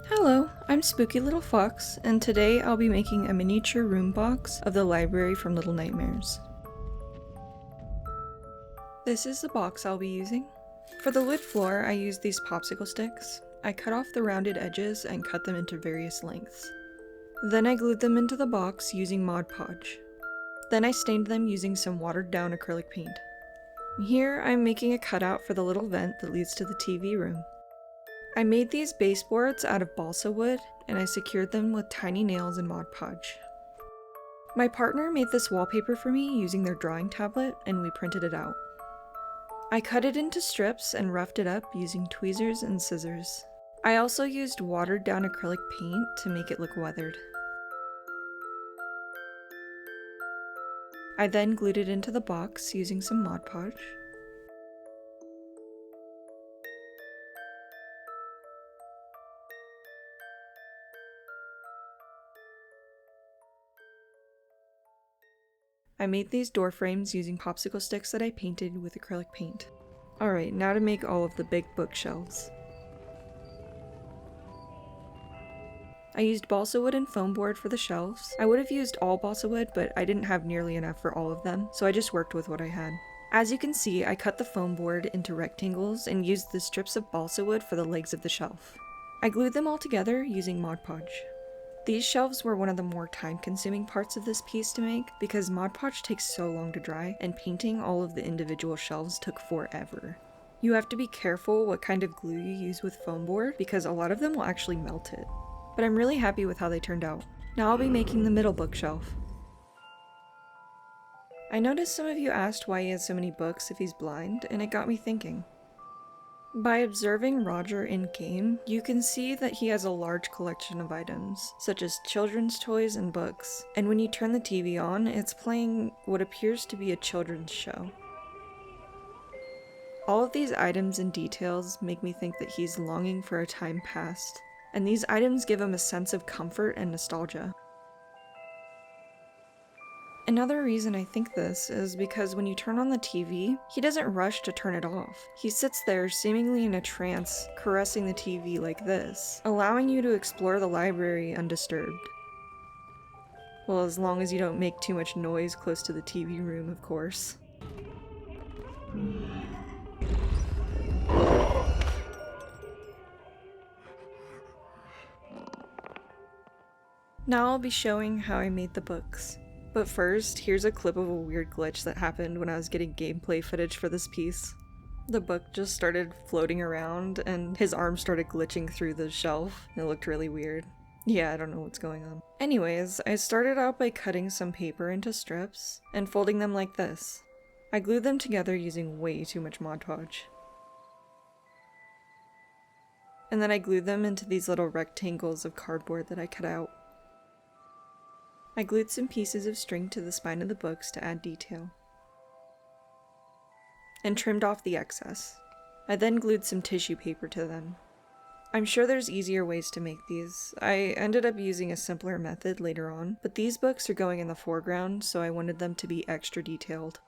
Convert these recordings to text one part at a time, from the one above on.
Hello, I'm Spooky Little Fox, and today I'll be making a miniature room box of the library from Little Nightmares. This is the box I'll be using. For the wood floor, I used these popsicle sticks. I cut off the rounded edges and cut them into various lengths. Then I glued them into the box using Mod Podge. Then I stained them using some watered down acrylic paint. Here I'm making a cutout for the little vent that leads to the TV room. I made these baseboards out of balsa wood, and I secured them with tiny nails and Mod Podge. My partner made this wallpaper for me using their drawing tablet, and we printed it out. I cut it into strips and roughed it up using tweezers and scissors. I also used watered down acrylic paint to make it look weathered. I then glued it into the box using some Mod Podge. I made these door frames using popsicle sticks that I painted with acrylic paint. Alright, now to make all of the big bookshelves. I used balsa wood and foam board for the shelves. I would have used all balsa wood, but I didn't have nearly enough for all of them, so I just worked with what I had. As you can see, I cut the foam board into rectangles and used the strips of balsa wood for the legs of the shelf. I glued them all together using Mod Podge. These shelves were one of the more time-consuming parts of this piece to make because Mod Podge takes so long to dry, and painting all of the individual shelves took forever. You have to be careful what kind of glue you use with foam board because a lot of them will actually melt it. But I'm really happy with how they turned out. Now I'll be making the middle bookshelf. I noticed some of you asked why he has so many books if he's blind, and it got me thinking. By observing Roger in-game, you can see that he has a large collection of items, such as children's toys and books, and when you turn the TV on, it's playing what appears to be a children's show. All of these items and details make me think that he's longing for a time past, and these items give him a sense of comfort and nostalgia. Another reason I think this is because when you turn on the TV, he doesn't rush to turn it off. He sits there seemingly in a trance, caressing the TV like this, allowing you to explore the library undisturbed. Well, as long as you don't make too much noise close to the TV room, of course. Now I'll be showing how I made the books. But first, here's a clip of a weird glitch that happened when I was getting gameplay footage for this piece. The book just started floating around and his arm started glitching through the shelf. It looked really weird. Yeah, I don't know what's going on. Anyways, I started out by cutting some paper into strips and folding them like this. I glued them together using way too much Mod Podge. And then I glued them into these little rectangles of cardboard that I cut out. I glued some pieces of string to the spine of the books to add detail, and trimmed off the excess. I then glued some tissue paper to them. I'm sure there's easier ways to make these. I ended up using a simpler method later on, but these books are going in the foreground, so I wanted them to be extra detailed.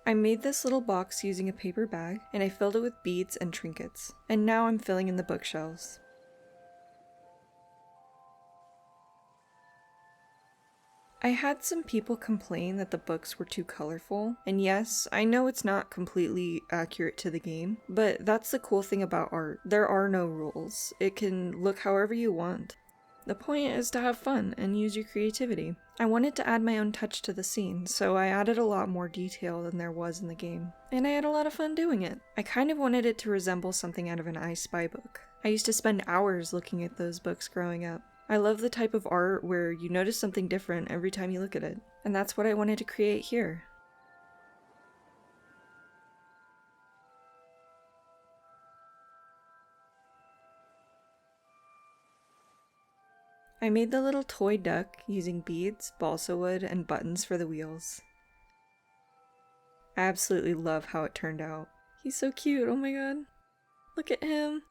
I made this little box using a paper bag, and I filled it with beads and trinkets, and now I'm filling in the bookshelves. I had some people complain that the books were too colorful, and yes, I know it's not completely accurate to the game, but that's the cool thing about art. There are no rules. It can look however you want. The point is to have fun and use your creativity. I wanted to add my own touch to the scene, so I added a lot more detail than there was in the game, and I had a lot of fun doing it. I kind of wanted it to resemble something out of an I Spy book. I used to spend hours looking at those books growing up. I love the type of art where you notice something different every time you look at it, and that's what I wanted to create here. I made the little toy duck using beads, balsa wood, and buttons for the wheels. I absolutely love how it turned out. He's so cute, oh my god. Look at him.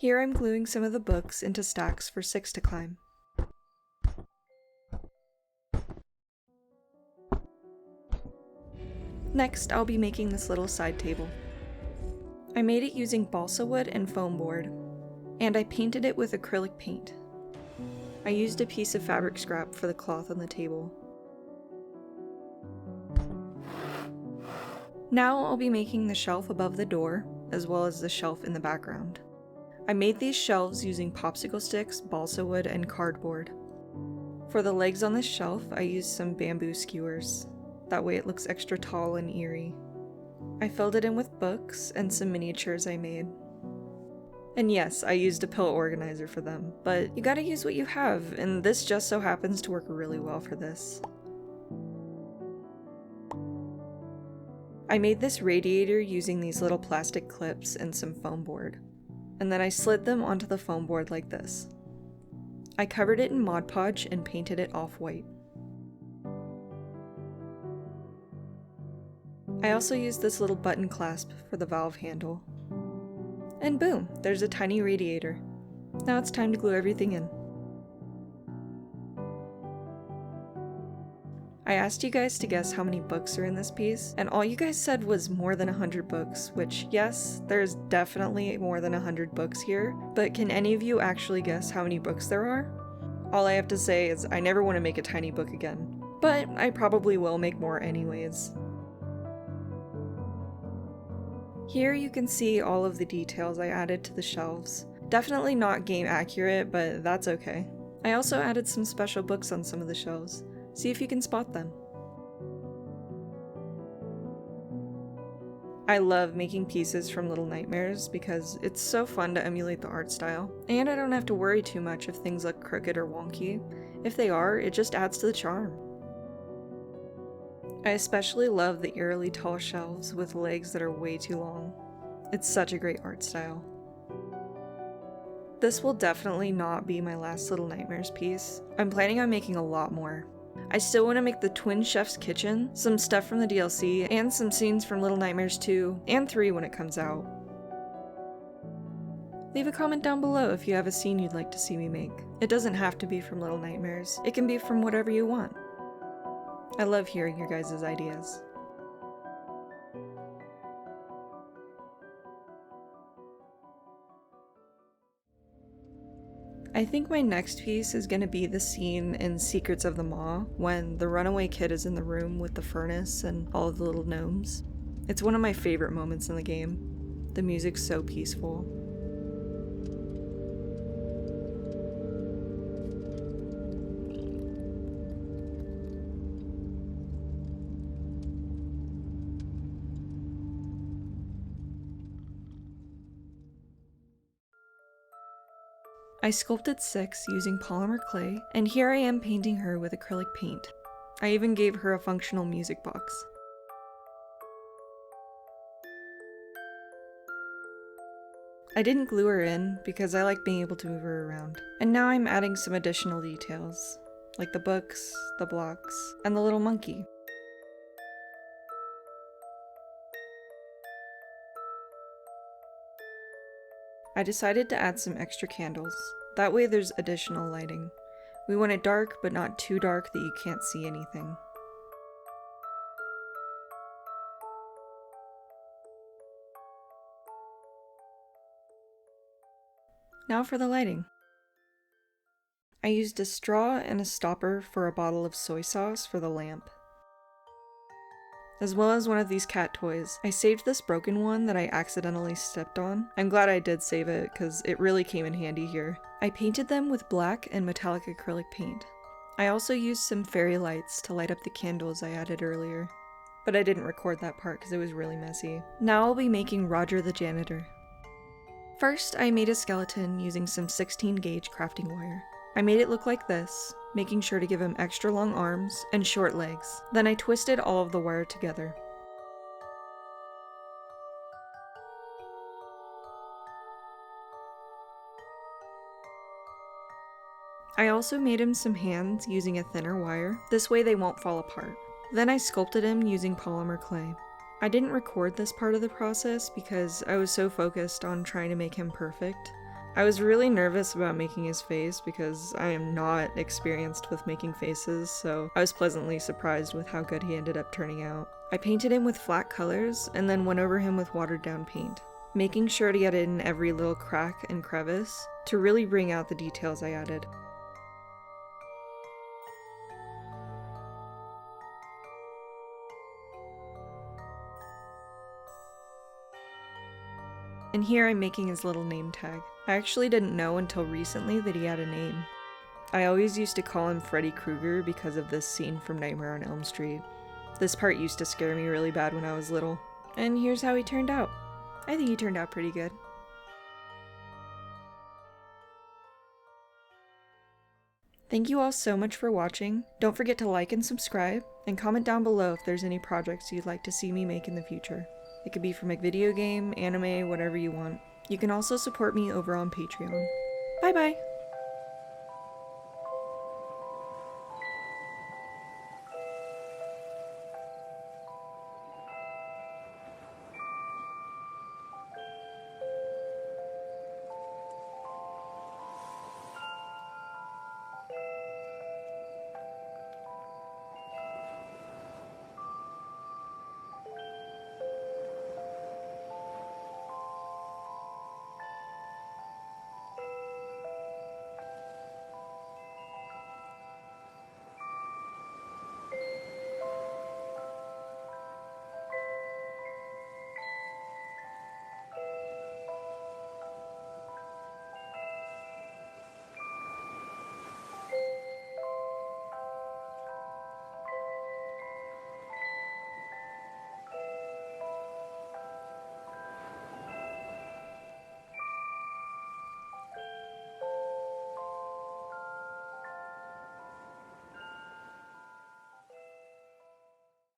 Here I'm gluing some of the books into stacks for 6 to climb. Next, I'll be making this little side table. I made it using balsa wood and foam board, and I painted it with acrylic paint. I used a piece of fabric scrap for the cloth on the table. Now I'll be making the shelf above the door, as well as the shelf in the background. I made these shelves using popsicle sticks, balsa wood, and cardboard. For the legs on this shelf, I used some bamboo skewers. That way it looks extra tall and eerie. I filled it in with books and some miniatures I made. And yes, I used a pillow organizer for them, but you gotta use what you have, and this just so happens to work really well for this. I made this radiator using these little plastic clips and some foam board, and then I slid them onto the foam board like this. I covered it in Mod Podge and painted it off-white. I also used this little button clasp for the valve handle. And boom, there's a tiny radiator. Now it's time to glue everything in. I asked you guys to guess how many books are in this piece, and all you guys said was more than 100 books, which yes, there's definitely more than 100 books here, but can any of you actually guess how many books there are? All I have to say is I never want to make a tiny book again, but I probably will make more anyways. Here you can see all of the details I added to the shelves. Definitely not game accurate, but that's okay. I also added some special books on some of the shelves. See if you can spot them. I love making pieces from Little Nightmares because it's so fun to emulate the art style, and I don't have to worry too much if things look crooked or wonky. If they are, it just adds to the charm. I especially love the eerily tall shelves with legs that are way too long. It's such a great art style. This will definitely not be my last Little Nightmares piece. I'm planning on making a lot more. I still want to make the Twin Chef's Kitchen, some stuff from the DLC, and some scenes from Little Nightmares 2 and 3 when it comes out. Leave a comment down below if you have a scene you'd like to see me make. It doesn't have to be from Little Nightmares, it can be from whatever you want. I love hearing your guys' ideas. I think my next piece is going to be the scene in Secrets of the Maw when the runaway kid is in the room with the furnace and all of the little gnomes. It's one of my favorite moments in the game. The music's so peaceful. I sculpted Six using polymer clay, and here I am painting her with acrylic paint. I even gave her a functional music box. I didn't glue her in because I like being able to move her around. And now I'm adding some additional details, like the books, the blocks, and the little monkey. I decided to add some extra candles. That way there's additional lighting. We want it dark, but not too dark that you can't see anything. Now for the lighting. I used a straw and a stopper for a bottle of soy sauce for the lamp, as well as one of these cat toys. I saved this broken one that I accidentally stepped on. I'm glad I did save it because it really came in handy here. I painted them with black and metallic acrylic paint. I also used some fairy lights to light up the candles I added earlier, but I didn't record that part because it was really messy. Now I'll be making Roger the Janitor. First, I made a skeleton using some 16 gauge crafting wire. I made it look like this, making sure to give him extra long arms and short legs. Then I twisted all of the wire together. I also made him some hands using a thinner wire, this way they won't fall apart. Then I sculpted him using polymer clay. I didn't record this part of the process because I was so focused on trying to make him perfect. I was really nervous about making his face because I am not experienced with making faces, so I was pleasantly surprised with how good he ended up turning out. I painted him with flat colors and then went over him with watered down paint, making sure to get in every little crack and crevice to really bring out the details I added. And here I'm making his little name tag. I actually didn't know until recently that he had a name. I always used to call him Freddy Krueger because of this scene from Nightmare on Elm Street. This part used to scare me really bad when I was little. And here's how he turned out. I think he turned out pretty good. Thank you all so much for watching. Don't forget to like and subscribe, and comment down below if there's any projects you'd like to see me make in the future. It could be from a video game, anime, whatever you want. You can also support me over on Patreon. Bye bye!